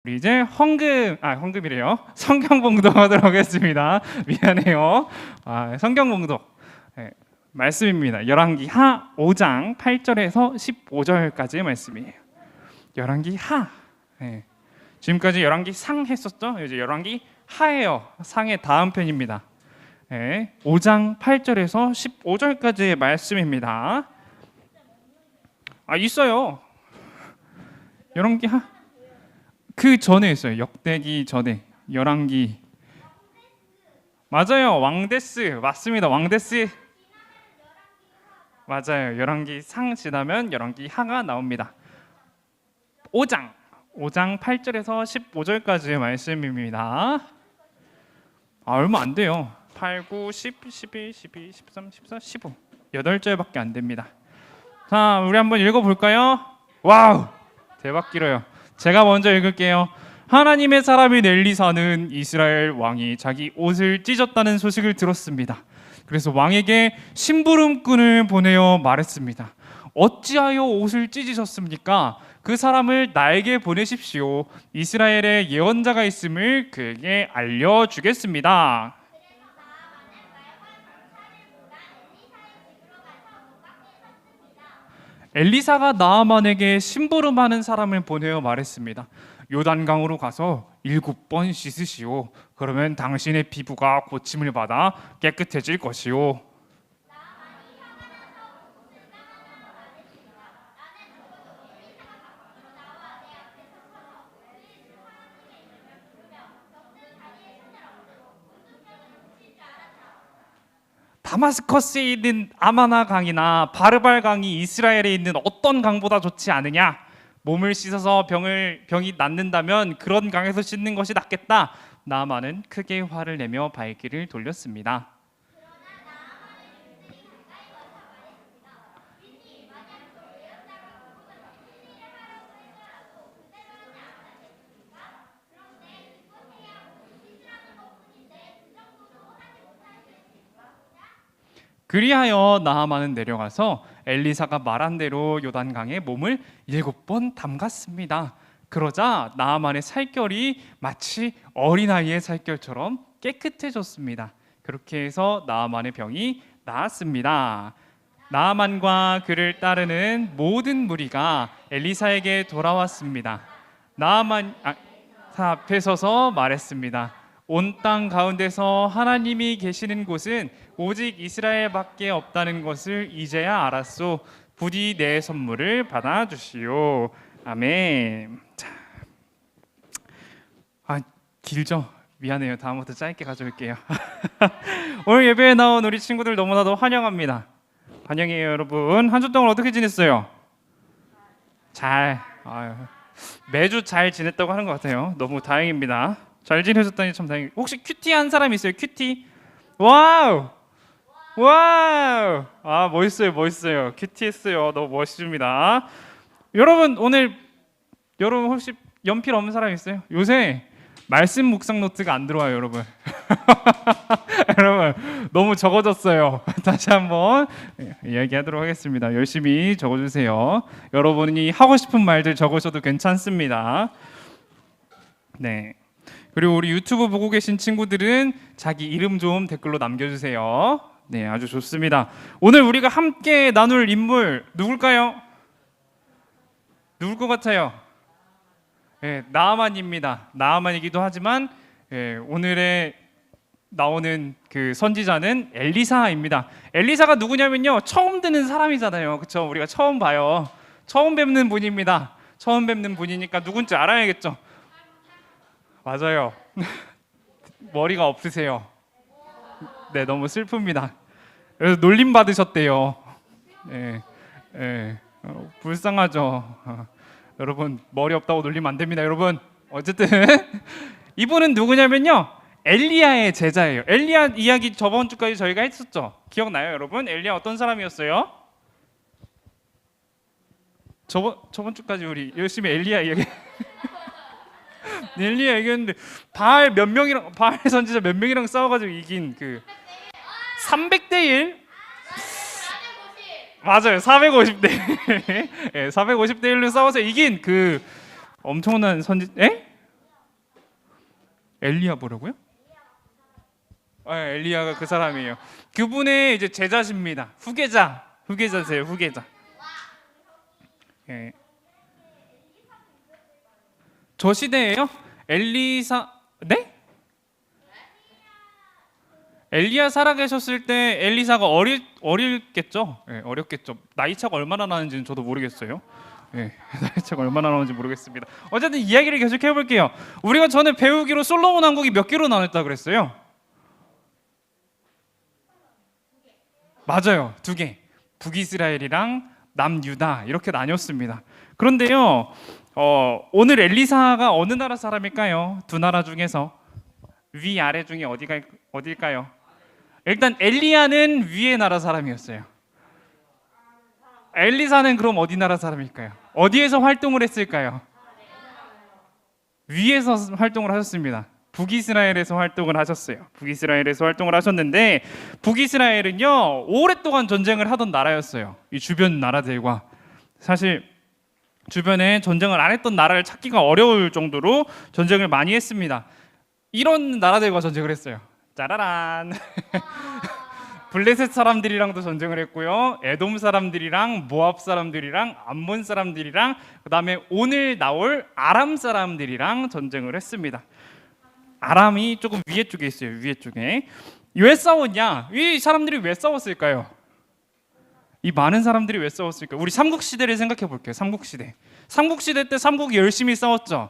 우리 이제 헌금이래요. 성경 봉독하도록 하겠습니다. 미안해요. 성경 봉독 말씀입니다. 열왕기하 5장 8절에서 15절까지의 말씀이에요. 열왕기하. 지금까지 열왕기 상 했었죠? 이제 열왕기 하예요. 상의 다음 편입니다. 5장 8절에서 15절까지의 말씀입니다. 있어요. 열왕기 하. 그 전에 있어요. 역대기 전에 열왕기. 맞아요. 왕데스 맞습니다. 왕데스 맞아요. 열왕기 상 지나면 열왕기 하가 나옵니다. 5장 8절에서 15절까지의 말씀입니다. 얼마 안 돼요. 8, 9, 10, 11, 12, 13, 14, 15 8절밖에 안 됩니다. 자, 우리 한번 읽어볼까요? 와우, 대박 길어요. 제가 먼저 읽을게요. 하나님의 사람인 엘리사는 이스라엘 왕이 자기 옷을 찢었다는 소식을 들었습니다. 그래서 왕에게 심부름꾼을 보내어 말했습니다. 어찌하여 옷을 찢으셨습니까? 그 사람을 나에게 보내십시오. 이스라엘에 예언자가 있음을 그에게 알려주겠습니다. 엘리사가 나아만에게 심부름하는 사람을 보내어 말했습니다. 요단강으로 가서 7번 씻으시오. 그러면 당신의 피부가 고침을 받아 깨끗해질 것이오. 다마스커스에 있는 아마나 강이나 바르발 강이 이스라엘에 있는 어떤 강보다 좋지 않으냐? 몸을 씻어서 병이 낫는다면 그런 강에서 씻는 것이 낫겠다. 나아만은 크게 화를 내며 발길을 돌렸습니다. 그리하여 나아만은 내려가서 엘리사가 말한 대로 요단강에 몸을 7번 담갔습니다. 그러자 나아만의 살결이 마치 어린아이의 살결처럼 깨끗해졌습니다. 그렇게 해서 나아만의 병이 나았습니다. 나아만과 그를 따르는 모든 무리가 엘리사에게 돌아왔습니다. 나아만 앞에 서서 말했습니다. 온 땅 가운데서 하나님이 계시는 곳은 오직 이스라엘밖에 없다는 것을 이제야 알았소. 부디 내 선물을 받아주시오. 아멘. 길죠? 미안해요. 다음부터 짧게 가져올게요. 오늘 예배에 나온 우리 친구들 너무나도 환영합니다. 환영해요, 여러분. 한 주 동안 어떻게 지냈어요? 매주 잘 지냈다고 하는 것 같아요. 너무 다행입니다. 잘 지내셨다니 참 다행이에요. 혹시 큐티 한 사람 있어요? 큐티? 와우! 멋있어요. 큐티 했어요. 너무 멋있습니다. 여러분 혹시 연필 없는 사람 있어요? 요새 말씀 묵상 노트가 안 들어와요, 여러분. 여러분 너무 적어졌어요. 다시 한번 이야기하도록 하겠습니다. 열심히 적어주세요. 여러분이 하고 싶은 말들 적으셔도 괜찮습니다. 네. 그리고 우리 유튜브 보고 계신 친구들은 자기 이름 좀 댓글로 남겨주세요. 네, 아주 좋습니다. 오늘 우리가 함께 나눌 인물 누굴까요? 누굴 것 같아요? 나아만입니다. 나아만이기도 하지만 오늘의 나오는 그 선지자는 엘리사입니다. 엘리사가 누구냐면요, 처음 듣는 사람이잖아요. 그렇죠? 우리가 처음 봐요. 처음 뵙는 분입니다. 처음 뵙는 분이니까 누군지 알아야겠죠. 맞아요. 머리가 없으세요. 네, 너무 슬픕니다. 그래서 놀림 받으셨대요. 불쌍하죠. 여러분 머리 없다고 놀리면 안 됩니다, 여러분. 어쨌든 이분은 누구냐면요, 엘리야의 제자예요. 엘리야 이야기 저번 주까지 저희가 했었죠. 기억나요, 여러분? 엘리야 어떤 사람이었어요? 저번 주까지 우리 열심히 엘리야 이야기 엘리야 얘기했는데 바알 선지자 몇 명이랑 싸워가지고 이긴 그 300대 1? 맞아요. 450대 450대 1로 싸워서 이긴 그 엄청난 선지. 엘리야 뭐라고요? 엘리야가 그 사람이에요. 그분의 이제 제자십니다. 후계자세요, 후계자. 예. 저 시대예요? 엘리사, 네? 엘리야 살아계셨을 때 엘리사가 어렸겠죠? 예, 어렸겠죠. 나이 차가 얼마나 나는지는 저도 모르겠어요. 예, 나이 차가 얼마나 나는지 모르겠습니다. 어쨌든 이야기를 계속 해볼게요. 우리가 전에 배우기로 솔로몬 왕국이 몇 개로 나눴다 그랬어요? 맞아요, 두 개. 북이스라엘이랑 남유다 이렇게 나뉘었습니다. 그런데요, 오늘 엘리사가 어느 나라 사람일까요? 두 나라 중에서 위 아래 중에 어딜까요? 일단 엘리야는 위의 나라 사람이었어요. 엘리사는 그럼 어디 나라 사람일까요? 어디에서 활동을 했을까요? 위에서 활동을 하셨습니다. 북이스라엘에서 활동을 하셨어요. 북이스라엘에서 활동을 하셨는데 북이스라엘은요 오랫동안 전쟁을 하던 나라였어요. 이 주변 나라들과 사실 주변에 전쟁을 안 했던 나라를 찾기가 어려울 정도로 전쟁을 많이 했습니다. 이런 나라들과 전쟁을 했어요. 짜라란. 블레셋 사람들이랑도 전쟁을 했고요. 에돔 사람들이랑 모압 사람들이랑 암몬 사람들이랑 그다음에 오늘 나올 아람 사람들이랑 전쟁을 했습니다. 아람이 조금 위에 쪽에 있어요. 위에 쪽에. 왜 싸웠냐? 이 사람들이 왜 싸웠을까요? 이 많은 사람들이 왜 싸웠을까요? 우리 삼국 시대를 생각해 볼게요. 삼국 시대. 삼국 시대 때 삼국이 열심히 싸웠죠.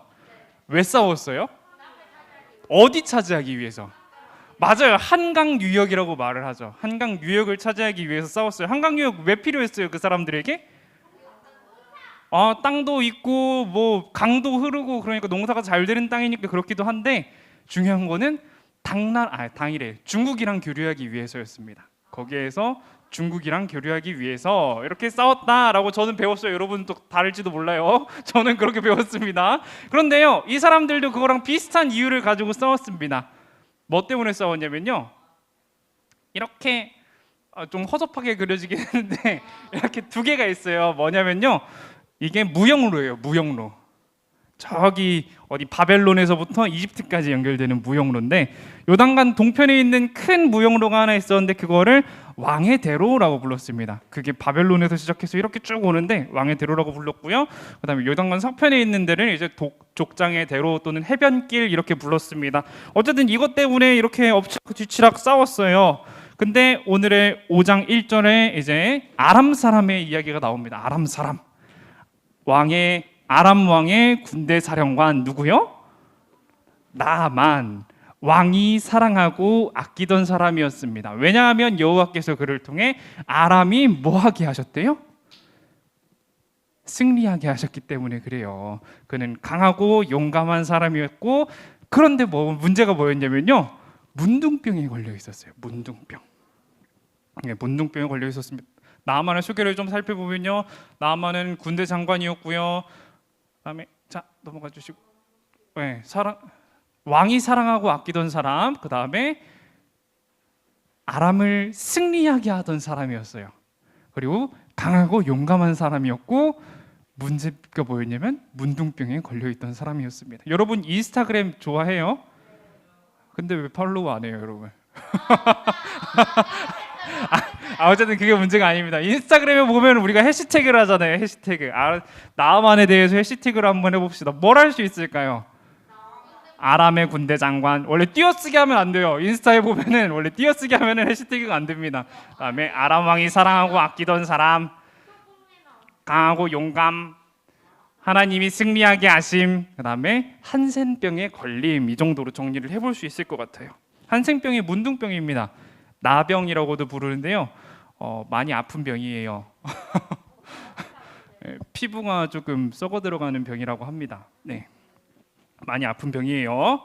왜 싸웠어요? 어디 차지하기 위해서? 맞아요. 한강 유역이라고 말을 하죠. 한강 유역을 차지하기 위해서 싸웠어요. 한강 유역 왜 필요했어요? 그 사람들에게? 땅도 있고 뭐 강도 흐르고 그러니까 농사가 잘 되는 땅이니까 그렇기도 한데 중요한 거는 당일에 중국이랑 교류하기 위해서였습니다. 거기에서 중국이랑 교류하기 위해서 이렇게 싸웠다라고 저는 배웠어요. 여러분 또 다를지도 몰라요. 저는 그렇게 배웠습니다. 그런데요, 이 사람들도 그거랑 비슷한 이유를 가지고 싸웠습니다. 뭐 때문에 싸웠냐면요, 이렇게 좀 허접하게 그려지긴 했는데 이렇게 두 개가 있어요. 뭐냐면요, 이게 무역로예요. 무역로. 저기 어디 바벨론에서부터 이집트까지 연결되는 무역로인데 요단강 동편에 있는 큰 무역로가 하나 있었는데 그거를 왕의 대로라고 불렀습니다. 그게 바벨론에서 시작해서 이렇게 쭉 오는데 왕의 대로라고 불렀고요. 그다음에 요단강 서편에 있는 데를 이제 족장의 대로 또는 해변길 이렇게 불렀습니다. 어쨌든 이것 때문에 이렇게 엎치락뒤치락 싸웠어요. 근데 오늘의 5장 1절에 이제 아람 사람의 이야기가 나옵니다. 아람 사람. 아람 왕의 군대 사령관 누구요? 나만. 왕이 사랑하고 아끼던 사람이었습니다. 왜냐하면 여호와께서 그를 통해 아람이 뭐하게 하셨대요? 승리하게 하셨기 때문에 그래요. 그는 강하고 용감한 사람이었고, 그런데 문제가 뭐였냐면요, 문둥병에 걸려 있었어요. 문둥병. 문둥병에 걸려 있었습니다. 나아만의 소개를 좀 살펴보면요, 나아만은 군대 장관이었고요. 그다음에 자 넘어가 주시고, 왕이 사랑하고 아끼던 사람, 그 다음에 아람을 승리하게 하던 사람이었어요. 그리고 강하고 용감한 사람이었고, 문제가 뭐였냐면 문둥병에 걸려있던 사람이었습니다. 여러분 인스타그램 좋아해요? 근데 왜 팔로우 안 해요, 여러분? 어쨌든 그게 문제가 아닙니다. 인스타그램에 보면 우리가 해시태그를 하잖아요. 해시태그. 나만에 대해서 해시태그를 한번 해봅시다. 뭘 할 수 있을까요? 아람의 군대 장관. 원래 띄어쓰기 하면 안 돼요. 인스타에 보면은 원래 띄어쓰기 하면은 해시태그가 안 됩니다. 그다음에 아람 왕이 사랑하고 아끼던 사람, 강하고 용감, 하나님이 승리하게 하심, 그다음에 한센병에 걸림. 이 정도로 정리를 해볼 수 있을 것 같아요. 한센병이 문둥병입니다. 나병이라고도 부르는데요. 많이 아픈 병이에요. 피부가 조금 썩어 들어가는 병이라고 합니다. 네. 많이 아픈 병이에요.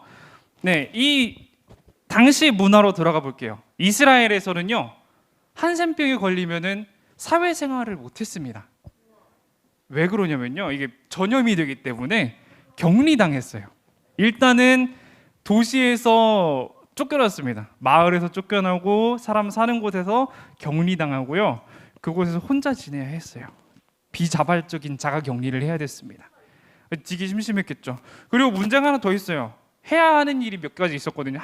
네, 이 당시 문화로 들어가 볼게요. 이스라엘에서는요, 한센병에 걸리면은 사회생활을 못했습니다. 왜 그러냐면요, 이게 전염이 되기 때문에 격리당했어요. 일단은 도시에서 쫓겨났습니다. 마을에서 쫓겨나고 사람 사는 곳에서 격리당하고요. 그곳에서 혼자 지내야 했어요. 비자발적인 자가 격리를 해야 됐습니다. 되게 심심했겠죠. 그리고 문제가 하나 더 있어요. 해야 하는 일이 몇 가지 있었거든요.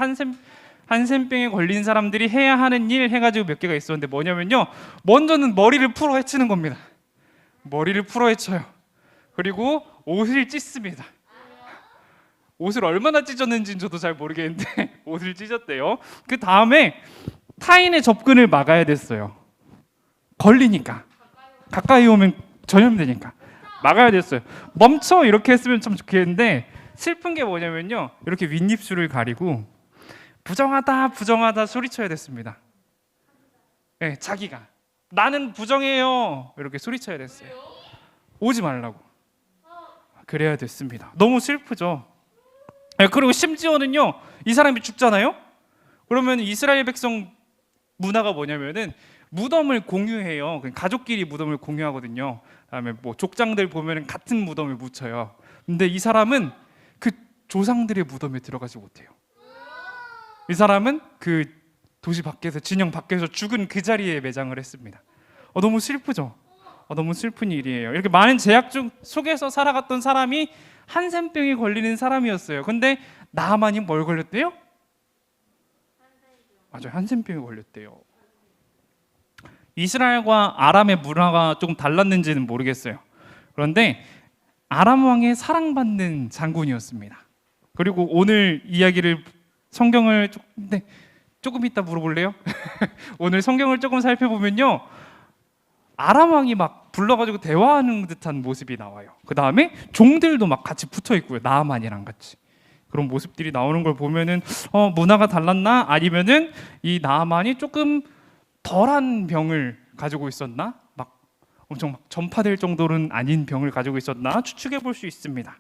한센병에 걸린 사람들이 해야 하는 일 해가지고 몇 개가 있었는데 뭐냐면요, 먼저는 머리를 풀어 헤치는 겁니다. 머리를 풀어 헤쳐요. 그리고 옷을 찢습니다. 옷을 얼마나 찢었는지는 저도 잘 모르겠는데 옷을 찢었대요. 그 다음에 타인의 접근을 막아야 됐어요. 걸리니까, 가까이 오면 전염되니까 막아야 됐어요. 멈춰 이렇게 했으면 참 좋겠는데, 슬픈 게 뭐냐면요, 이렇게 윗입술을 가리고 부정하다 부정하다 소리쳐야 됐습니다. 네, 자기가 나는 부정해요 이렇게 소리쳐야 됐어요. 오지 말라고. 그래야 됐습니다. 너무 슬프죠. 네, 그리고 심지어는요, 이 사람이 죽잖아요. 그러면 이스라엘 백성 문화가 뭐냐면은 무덤을 공유해요. 가족끼리 무덤을 공유하거든요. 그다음에 뭐 족장들 보면은 같은 무덤을 묻혀요. 근데 이 사람은 그 조상들의 무덤에 들어가지 못해요. 이 사람은 그 도시 밖에서, 진영 밖에서 죽은 그 자리에 매장을 했습니다. 너무 슬프죠. 너무 슬픈 일이에요. 이렇게 많은 제약 속에서 살아갔던 사람이 한센병에 걸리는 사람이었어요. 근데 나만이 뭘 걸렸대요? 맞아요, 한센병에 걸렸대요. 이스라엘과 아람의 문화가 조금 달랐는지는 모르겠어요. 그런데 아람 왕의 사랑받는 장군이었습니다. 그리고 오늘 이야기를, 성경을 조금 이따 물어볼래요? 오늘 성경을 조금 살펴보면요, 아람 왕이 막 불러가지고 대화하는 듯한 모습이 나와요. 그 다음에 종들도 막 같이 붙어 있고요, 나아만이랑 같이. 그런 모습들이 나오는 걸 보면은 문화가 달랐나? 아니면은 이 나아만이 조금 덜한 병을 가지고 있었나? 막 엄청 막 전파될 정도는 아닌 병을 가지고 있었나? 추측해 볼 수 있습니다.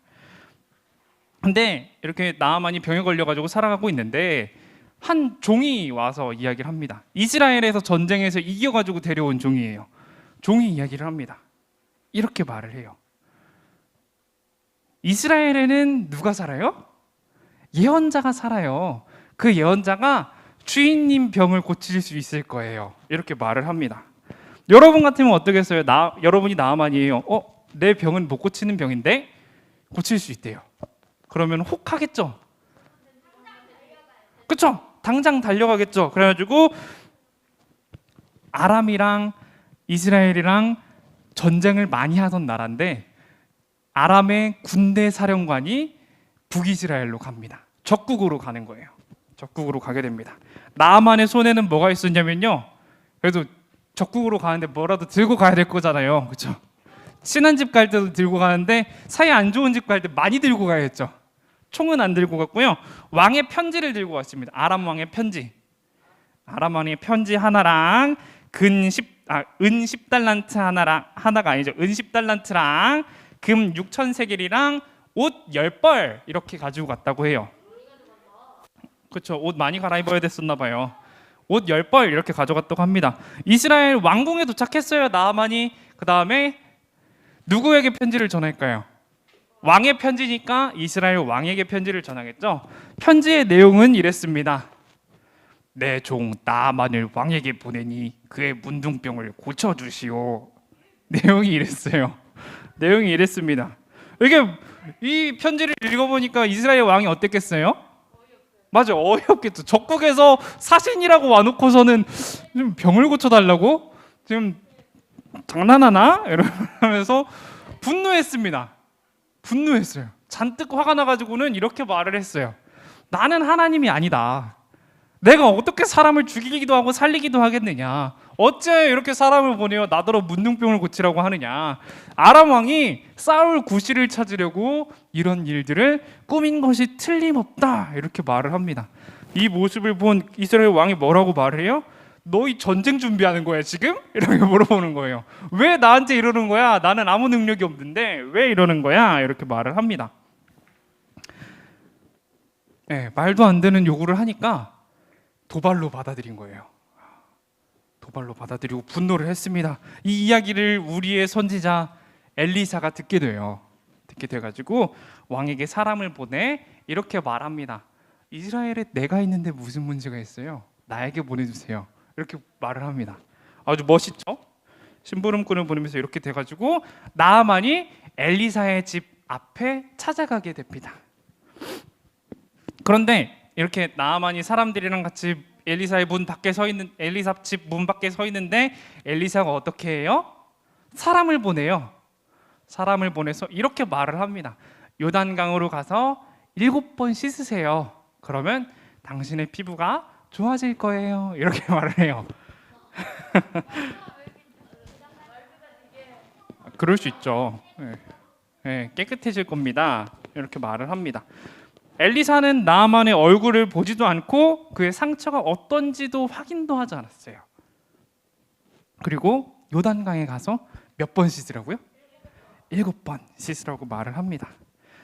근데 이렇게 나아만이 병에 걸려가지고 살아가고 있는데 한 종이 와서 이야기를 합니다. 이스라엘에서 전쟁에서 이겨가지고 데려온 종이에요. 종이 이야기를 합니다. 이렇게 말을 해요. 이스라엘에는 누가 살아요? 예언자가 살아요. 그 예언자가 주인님 병을 고칠 수 있을 거예요. 이렇게 말을 합니다. 여러분 같으면 어떠겠어요? 여러분이 나아만이에요. 내 병은 못 고치는 병인데 고칠 수 있대요. 그러면 혹하겠죠? 그쵸? 당장 달려가겠죠. 그래가지고 아람이랑 이스라엘이랑 전쟁을 많이 하던 나라인데, 아람의 군대 사령관이 북이스라엘로 갑니다. 적국으로 가는 거예요. 적국으로 가게 됩니다. 나아만의 손에는 뭐가 있었냐면요, 그래도 적국으로 가는데 뭐라도 들고 가야 될 거잖아요. 그렇죠? 친한 집 갈 때도 들고 가는데 사이 안 좋은 집 갈 때 많이 들고 가야겠죠. 총은 안 들고 갔고요, 왕의 편지를 들고 왔습니다. 아람 왕의 편지. 아람 왕의 편지 하나랑 은 10달란트 하나가 아니죠. 은 10달란트랑 금 6,000세겔이랑 옷 10벌 이렇게 가지고 갔다고 해요. 그렇죠. 옷 많이 갈아입어야 됐었나 봐요. 옷 10벌 이렇게 가져갔다고 합니다. 이스라엘 왕궁에 도착했어요, 나아만이. 그 다음에 누구에게 편지를 전할까요? 왕의 편지니까 이스라엘 왕에게 편지를 전하겠죠. 편지의 내용은 이랬습니다. 내 종 나아만을 왕에게 보내니 그의 문둥병을 고쳐주시오. 내용이 이랬어요. 내용이 이랬습니다. 이게, 이 편지를 읽어보니까 이스라엘 왕이 어땠겠어요? 맞아, 어이없겠죠. 적국에서 사신이라고 와놓고서는 좀 병을 고쳐달라고? 지금 장난하나? 이러면서 분노했습니다. 분노했어요. 잔뜩 화가 나가지고는 이렇게 말을 했어요. 나는 하나님이 아니다. 내가 어떻게 사람을 죽이기도 하고 살리기도 하겠느냐? 어째 이렇게 사람을 보내어 나더러 문둥병을 고치라고 하느냐? 아람 왕이 싸울 구실을 찾으려고 이런 일들을 꾸민 것이 틀림없다, 이렇게 말을 합니다. 이 모습을 본 이스라엘 왕이 뭐라고 말을 해요? 너희 전쟁 준비하는 거야 지금? 이렇게 물어보는 거예요. 왜 나한테 이러는 거야? 나는 아무 능력이 없는데 왜 이러는 거야? 이렇게 말을 합니다. 네, 말도 안 되는 요구를 하니까 도발로 받아들인 거예요. 도발로 받아들이고 분노를 했습니다. 이 이야기를 우리의 선지자 엘리사가 듣게 돼요. 듣게 돼가지고 왕에게 사람을 보내 이렇게 말합니다. 이스라엘에 내가 있는데 무슨 문제가 있어요? 나에게 보내주세요. 이렇게 말을 합니다. 아주 멋있죠? 심부름꾼을 보내면서 이렇게 돼가지고 나아만이 엘리사의 집 앞에 찾아가게 됩니다. 그런데 이렇게 나아만이 사람들이랑 같이 엘리사의 문 밖에 서 있는 엘리사 집 문 밖에 서 있는데 엘리사가 어떻게 해요? 사람을 보내요. 사람을 보내서 이렇게 말을 합니다. 요단강으로 가서 7번 씻으세요. 그러면 당신의 피부가 좋아질 거예요. 이렇게 말을 해요. 그럴 수 있죠. 네. 네, 깨끗해질 겁니다. 이렇게 말을 합니다. 엘리사는 나아만의 얼굴을 보지도 않고 그의 상처가 어떤지도 확인도 하지 않았어요. 그리고 요단강에 가서 몇 번 씻으라고요? 7번 씻으라고 말을 합니다.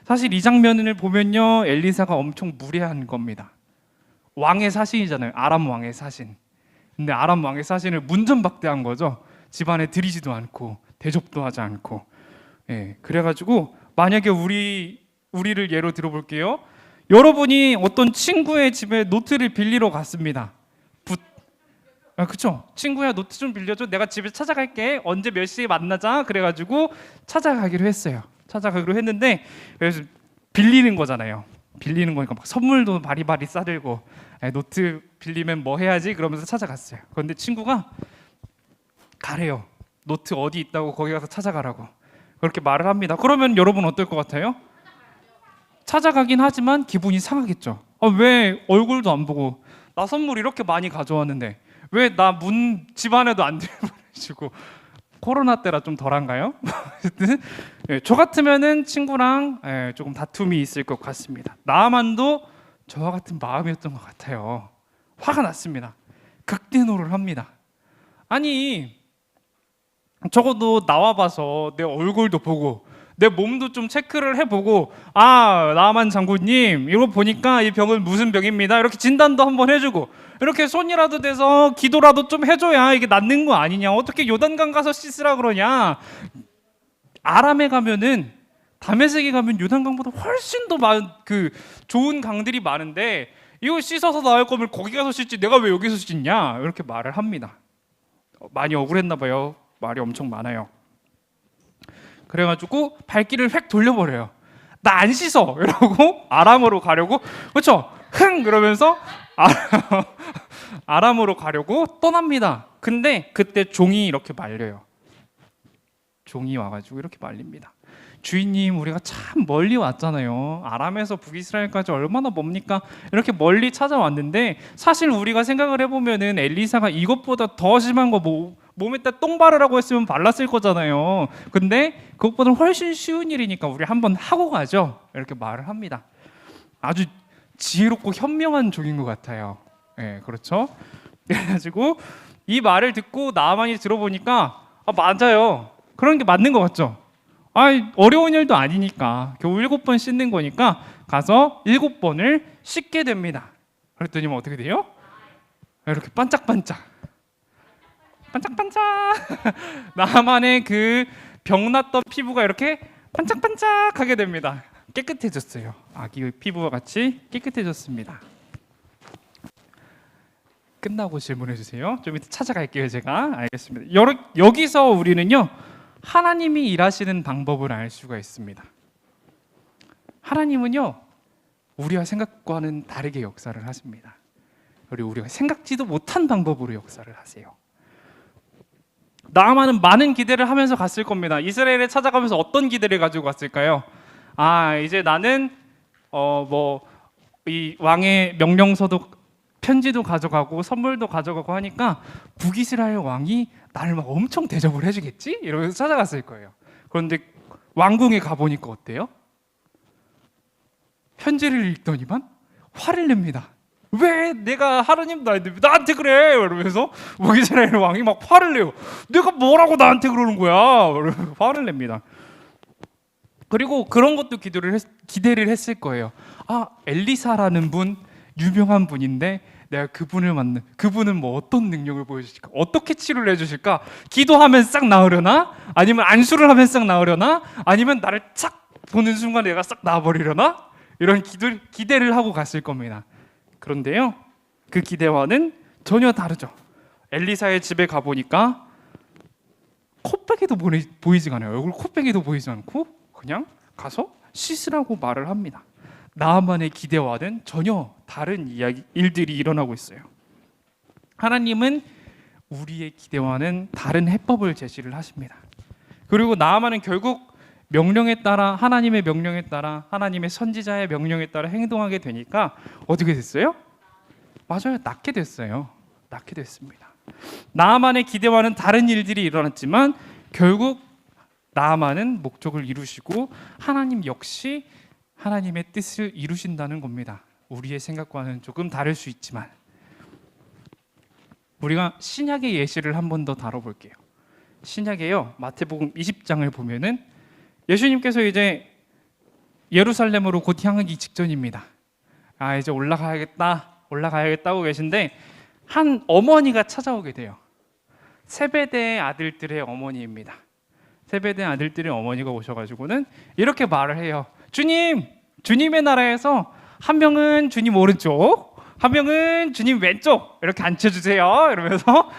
사실 이 장면을 보면요, 엘리사가 엄청 무례한 겁니다. 왕의 사신이잖아요. 아람 왕의 사신. 근데 아람 왕의 사신을 문전박대한 거죠. 집안에 들이지도 않고 대접도 하지 않고. 예, 그래가지고 만약에 우리를 예로 들어볼게요. 여러분이 어떤 친구의 집에 노트를 빌리러 갔습니다. 그쵸? 친구야, 노트 좀 빌려줘. 내가 집에 찾아갈게. 언제 몇 시에 만나자. 그래가지고 찾아가기로 했어요. 찾아가기로 했는데, 그래서 빌리는 거잖아요. 빌리는 거니까 막 선물도 바리바리 싸들고, 노트 빌리면 뭐 해야지 그러면서 찾아갔어요. 그런데 친구가 가래요. 노트 어디 있다고 거기 가서 찾아가라고 그렇게 말을 합니다. 그러면 여러분 어떨 것 같아요? 찾아가긴 하지만 기분이 상하겠죠. 왜 얼굴도 안 보고 나 선물 이렇게 많이 가져왔는데 왜 나 문 집 안에도 안 들여보내주고. 코로나 때라 좀 덜한가요? 저 같으면은 친구랑 조금 다툼이 있을 것 같습니다. 나아만도 저와 같은 마음이었던 것 같아요. 화가 났습니다. 극대노를 합니다. 아니, 적어도 나와봐서 내 얼굴도 보고 내 몸도 좀 체크를 해보고, 나만 장군님 이거 보니까 이 병은 무슨 병입니다 이렇게 진단도 한번 해주고, 이렇게 손이라도 대서 기도라도 좀 해줘야 이게 낫는 거 아니냐. 어떻게 요단강 가서 씻으라 그러냐. 아람에 가면은, 다메섹에 가면 요단강보다 훨씬 더 좋은 강들이 많은데 이거 씻어서 나을 거면 거기 가서 씻지 내가 왜 여기서 씻냐 이렇게 말을 합니다. 많이 억울했나 봐요. 말이 엄청 많아요. 그래가지고 발길을 획 돌려버려요. 나 안 씻어 이러고 아람으로 가려고, 그렇죠? 그러면서 아람으로 가려고 떠납니다. 근데 그때 종이 이렇게 말려요. 종이 와가지고 이렇게 말립니다. 주인님, 우리가 참 멀리 왔잖아요. 아람에서 북이스라엘까지 얼마나 멉니까? 이렇게 멀리 찾아왔는데 사실 우리가 생각을 해보면은 엘리사가 이것보다 더 심한 거 몸에다 똥 바르라고 했으면 발랐을 거잖아요. 근데 그것보다 훨씬 쉬운 일이니까 우리 한번 하고 가죠. 이렇게 말을 합니다. 아주 지혜롭고 현명한 종인 것 같아요. 네, 그렇죠? 그래가지고 이 말을 듣고 나아만이 들어보니까 맞아요. 그런 게 맞는 것 같죠? 어려운 일도 아니니까 겨우 7번 씻는 거니까 가서 7번을 씻게 됩니다. 그랬더니 뭐 어떻게 돼요? 이렇게 반짝반짝 나만의 그 병났던 피부가 이렇게 반짝반짝하게 됩니다. 깨끗해졌어요. 아기 피부와 같이 깨끗해졌습니다. 끝나고 질문해 주세요. 좀 이따 찾아갈게요. 제가. 알겠습니다. 여기서 우리는요, 하나님이 일하시는 방법을 알 수가 있습니다. 하나님은요, 우리와 생각과는 다르게 역사를 하십니다. 그리고 우리가 생각지도 못한 방법으로 역사를 하세요. 나아만은 많은 기대를 하면서 갔을 겁니다. 이스라엘에 찾아가면서 어떤 기대를 가지고 갔을까요? 이제 나는 이 왕의 명령서도 편지도 가져가고 선물도 가져가고 하니까 북이스라엘 왕이 나를 막 엄청 대접을 해주겠지? 이러면서 찾아갔을 거예요. 그런데 왕궁에 가보니까 어때요? 편지를 읽더니만 화를 냅니다. 왜 내가 하나님 나한테 그래? 이러면서 북이스라엘 왕이 막 화를 내요. 내가 뭐라고 나한테 그러는 거야? 화를 냅니다. 그리고 그런 것도 기대를 했을 거예요. 엘리사라는 분, 유명한 분인데 내가 그분은 뭐 어떤 능력을 보여주실까? 어떻게 치료를 해주실까? 기도하면 싹 나으려나? 아니면 안수를 하면 싹 나으려나? 아니면 나를 착 보는 순간 내가 싹 나아버리려나? 이런 기대를 하고 갔을 겁니다. 그런데요, 그 기대와는 전혀 다르죠. 엘리사의 집에 가보니까 코빼기도 보이지가 않아요. 얼굴 코빼기도 보이지 않고 그냥 가서 씻으라고 말을 합니다. 나만의 기대와는 전혀 다른 일들이 일어나고 있어요. 하나님은 우리의 기대와는 다른 해법을 제시를 하십니다. 그리고 나아만은 결국 명령에 따라, 하나님의 명령에 따라, 하나님의 선지자의 명령에 따라 행동하게 되니까 어떻게 됐어요? 맞아요, 낫게 됐어요. 낫게 됐습니다. 나아만의 기대와는 다른 일들이 일어났지만 결국 나아만은 목적을 이루시고 하나님 역시 하나님의 뜻을 이루신다는 겁니다. 우리의 생각과는 조금 다를 수 있지만 우리가 신약의 예시를 한 번 더 다뤄볼게요. 신약에요, 마태복음 20장을 보면은 예수님께서 이제 예루살렘으로 곧 향하기 직전입니다. 이제 올라가야겠다고 계신데 한 어머니가 찾아오게 돼요. 세베대의 아들들의 어머니입니다. 세베대의 아들들의 어머니가 오셔가지고는 이렇게 말을 해요. 주님의 나라에서 한 명은 주님 오른쪽, 한 명은 주님 왼쪽 이렇게 앉혀주세요 이러면서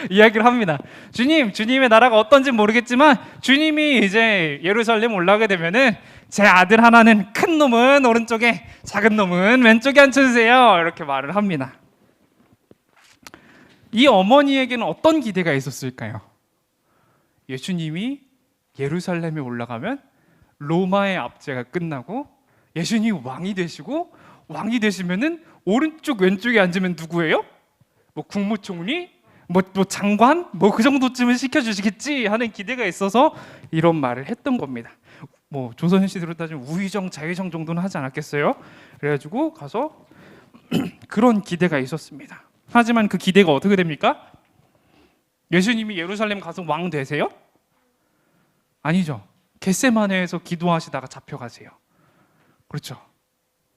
이야기를 합니다. 주님의 나라가 어떤지 모르겠지만 주님이 이제 예루살렘 올라가게 되면은 제 아들 하나는 큰 놈은 오른쪽에, 작은 놈은 왼쪽에 앉혀주세요 이렇게 말을 합니다. 이 어머니에게는 어떤 기대가 있었을까요? 예수님이 예루살렘에 올라가면 로마의 압제가 끝나고 예수님이 왕이 되시고, 왕이 되시면은 오른쪽 왼쪽에 앉으면 누구예요? 뭐 국무총리? 뭐 장관? 뭐 그 정도쯤은 시켜주시겠지 하는 기대가 있어서 이런 말을 했던 겁니다. 뭐 조선시대로 따지면 우의정, 자의정 정도는 하지 않았겠어요? 그래가지고 가서 그런 기대가 있었습니다. 하지만 그 기대가 어떻게 됩니까? 예수님이 예루살렘 가서 왕 되세요? 아니죠. 겟세마네에서 기도하시다가 잡혀가세요. 그렇죠.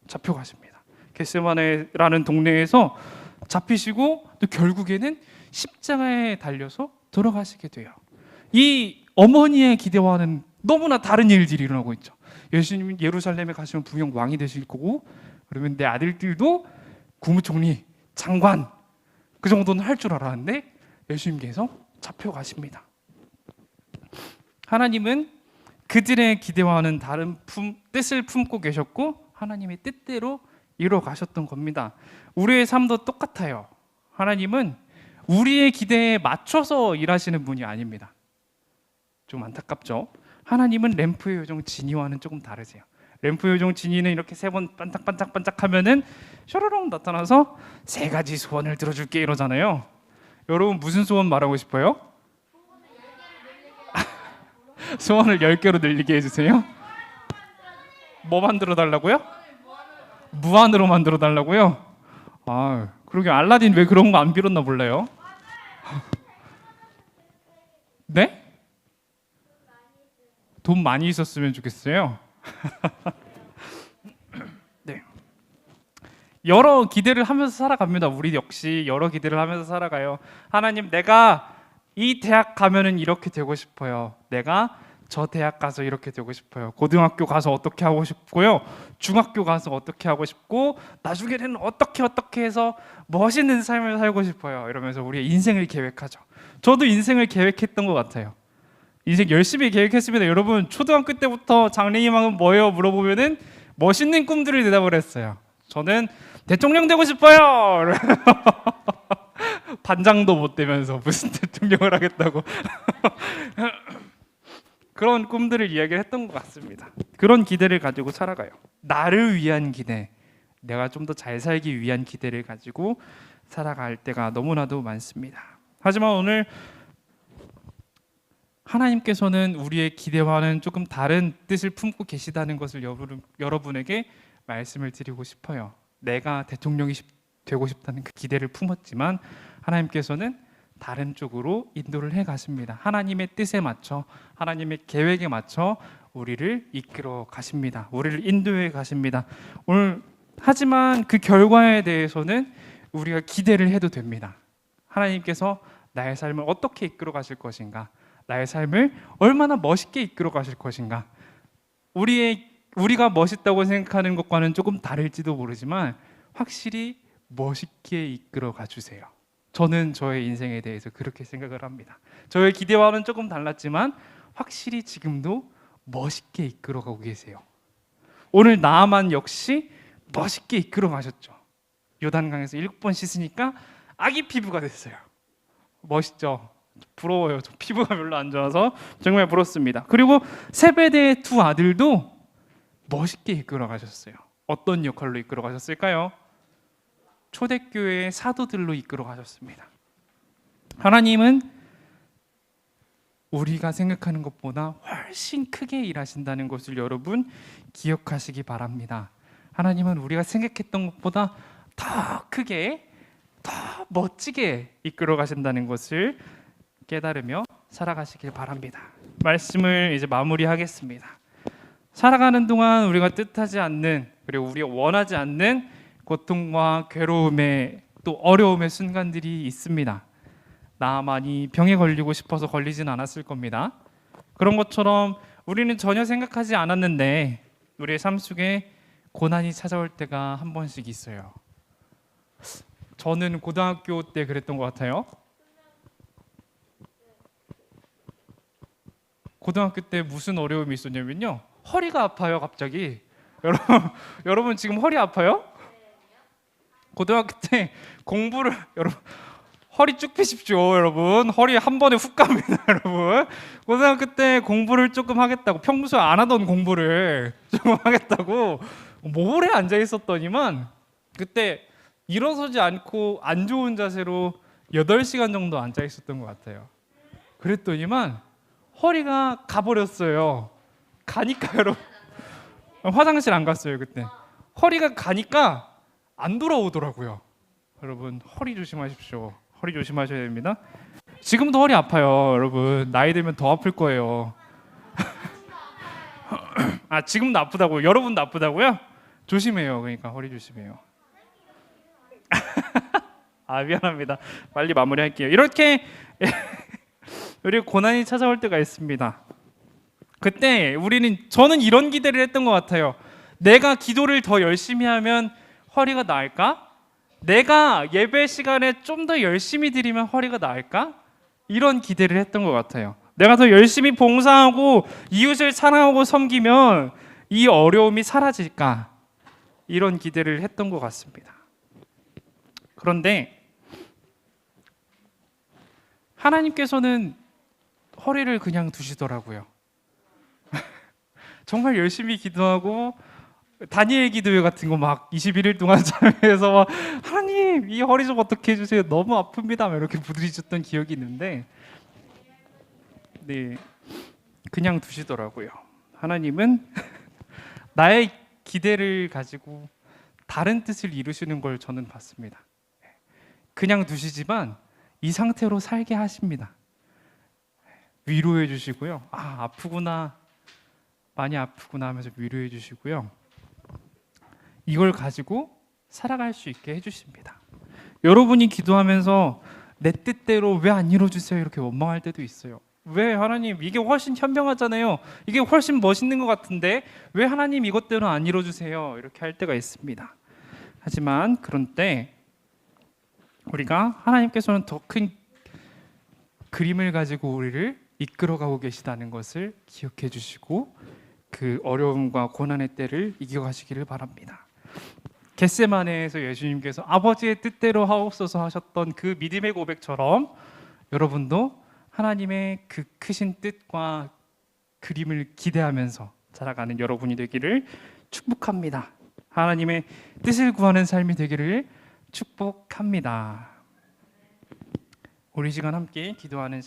잡혀가십니다. 겟세마네라는 동네에서 잡히시고 또 결국에는 십자가에 달려서 돌아가시게 돼요. 이 어머니의 기대와는 너무나 다른 일들이 일어나고 있죠. 예수님이 예루살렘에 가시면 분명 왕이 되실 거고, 그러면 내 아들들도 국무총리, 장관 그 정도는 할 줄 알았는데 예수님께서 잡혀가십니다. 하나님은 그들의 기대와는 다른 뜻을 품고 계셨고 하나님의 뜻대로 이루어 가셨던 겁니다. 우리의 삶도 똑같아요. 하나님은 우리의 기대에 맞춰서 일하시는 분이 아닙니다. 좀 안타깝죠? 하나님은 램프의 요정 지니와는 조금 다르세요. 램프의 요정 지니는 이렇게 3번 반짝반짝반짝 하면은 셔르렁 나타나서 3가지 소원을 들어줄게 이러잖아요. 여러분 무슨 소원 말하고 싶어요? 소원을 10개로 늘리게 해주세요. 뭐 만들어 달라고요? 무한으로 만들어 달라고요? 그러게 알라딘 왜 그런 거 안 빌었나 몰라요. 네? 돈 많이 있었으면 좋겠어요. 네. 여러 기대를 하면서 살아갑니다. 우리 역시 여러 기대를 하면서 살아가요. 하나님, 내가 이 대학 가면은 이렇게 되고 싶어요. 내가 저 대학 가서 이렇게 되고 싶어요. 고등학교 가서 어떻게 하고 싶고요. 중학교 가서 어떻게 하고 싶고, 나중에는 어떻게 해서 멋있는 삶을 살고 싶어요. 이러면서 우리의 인생을 계획하죠. 저도 인생을 계획했던 것 같아요. 인생 열심히 계획했습니다. 여러분, 초등학교 때부터 장래희망은 뭐예요? 물어보면은 멋있는 꿈들을 대답을 했어요. 저는 대통령 되고 싶어요. 반장도 못 되면서 무슨 대통령을 하겠다고. 그런 꿈들을 이야기를 했던 것 같습니다. 그런 기대를 가지고 살아가요. 나를 위한 기대, 내가 좀 더 잘 살기 위한 기대를 가지고 살아갈 때가 너무나도 많습니다. 하지만 오늘 하나님께서는 우리의 기대와는 조금 다른 뜻을 품고 계시다는 것을 여러분에게 말씀을 드리고 싶어요. 내가 대통령이 되고 싶다는 그 기대를 품었지만 하나님께서는 다른 쪽으로 인도를 해 가십니다. 하나님의 뜻에 맞춰, 하나님의 계획에 맞춰 우리를 이끌어 가십니다. 우리를 인도해 가십니다. 하지만 그 결과에 대해서는 우리가 기대를 해도 됩니다. 하나님께서 나의 삶을 어떻게 이끌어 가실 것인가, 나의 삶을 얼마나 멋있게 이끌어 가실 것인가, 우리가 멋있다고 생각하는 것과는 조금 다를지도 모르지만 확실히 멋있게 이끌어 가주세요. 저는 저의 인생에 대해서 그렇게 생각을 합니다. 저의 기대와는 조금 달랐지만 확실히 지금도 멋있게 이끌어가고 계세요. 오늘 나아만 역시 멋있게 이끌어 가셨죠. 요단강에서 7번 씻으니까 아기 피부가 됐어요. 멋있죠? 부러워요. 저 피부가 별로 안 좋아서 정말 부럽습니다. 그리고 세베대의 두 아들도 멋있게 이끌어 가셨어요. 어떤 역할로 이끌어 가셨을까요? 초대교회의 사도들로 이끌어 가셨습니다. 하나님은 우리가 생각하는 것보다 훨씬 크게 일하신다는 것을 여러분 기억하시기 바랍니다. 하나님은 우리가 생각했던 것보다 더 크게, 더 멋지게 이끌어 가신다는 것을 깨달으며 살아가시길 바랍니다. 말씀을 이제 마무리하겠습니다. 살아가는 동안 우리가 뜻하지 않는, 그리고 우리가 원하지 않는 고통과 괴로움의, 또 어려움의 순간들이 있습니다. 나만이 병에 걸리고 싶어서 걸리진 않았을 겁니다. 그런 것처럼 우리는 전혀 생각하지 않았는데 우리의 삶 속에 고난이 찾아올 때가 한 번씩 있어요. 저는 고등학교 때 그랬던 것 같아요. 고등학교 때 무슨 어려움이 있었냐면요, 허리가 아파요. 갑자기. 여러분 지금 허리 아파요? 고등학교 때 공부를, 여러분 허리 쭉 펴십시오. 여러분 허리 한 번에 훅 갑니다. 여러분 고등학교 때 공부를 조금 하겠다고, 평소에 안 하던 공부를 조금 하겠다고 모래 앉아 있었더니만 그때 일어서지 않고 안 좋은 자세로 8시간 정도 앉아 있었던 것 같아요. 그랬더니만 허리가 가버렸어요. 가니까 여러분 화장실 안 갔어요. 그때 허리가 가니까 안 돌아오더라고요. 여러분 허리 조심하십시오. 허리 조심하셔야 됩니다. 지금도 허리 아파요. 여러분 나이 들면 더 아플 거예요. 아, 지금도 아프다고요? 여러분도 아프다고요? 조심해요. 그러니까 허리 조심해요. 아, 미안합니다. 빨리 마무리할게요. 이렇게 우리 고난이 찾아올 때가 있습니다. 그때 저는 이런 기대를 했던 것 같아요. 내가 기도를 더 열심히 하면 허리가 나을까? 내가 예배 시간에 좀 더 열심히 드리면 허리가 나을까? 이런 기대를 했던 것 같아요. 내가 더 열심히 봉사하고 이웃을 사랑하고 섬기면 이 어려움이 사라질까? 이런 기대를 했던 것 같습니다. 그런데 하나님께서는 허리를 그냥 두시더라고요. 정말 열심히 기도하고 다니엘 기도회 같은 거 막 21일 동안 참여해서 막 하나님 이 허리 좀 어떻게 해주세요. 너무 아픕니다. 이렇게 부르짖었던 기억이 있는데, 네, 그냥 두시더라고요. 하나님은 나의 기대를 가지고 다른 뜻을 이루시는 걸 저는 봤습니다. 그냥 두시지만 이 상태로 살게 하십니다. 위로해 주시고요. 아, 아프구나, 많이 아프구나 하면서 위로해 주시고요. 이걸 가지고 살아갈 수 있게 해주십니다. 여러분이 기도하면서 내 뜻대로 왜 안 이루어주세요? 이렇게 원망할 때도 있어요. 왜 하나님, 이게 훨씬 현명하잖아요. 이게 훨씬 멋있는 것 같은데 왜 하나님 이것대로 안 이루어주세요? 이렇게 할 때가 있습니다. 하지만 그런 때 우리가 하나님께서는 더 큰 그림을 가지고 우리를 이끌어가고 계시다는 것을 기억해 주시고 그 어려움과 고난의 때를 이겨가시기를 바랍니다. 겟세마네에서 예수님께서 아버지의 뜻대로 하옵소서 하셨던 그 믿음의 고백처럼 여러분도 하나님의 그 크신 뜻과 그림을 기대하면서 살아가는 여러분이 되기를 축복합니다. 하나님의 뜻을 구하는 삶이 되기를 축복합니다. 우리 시간 함께 기도하는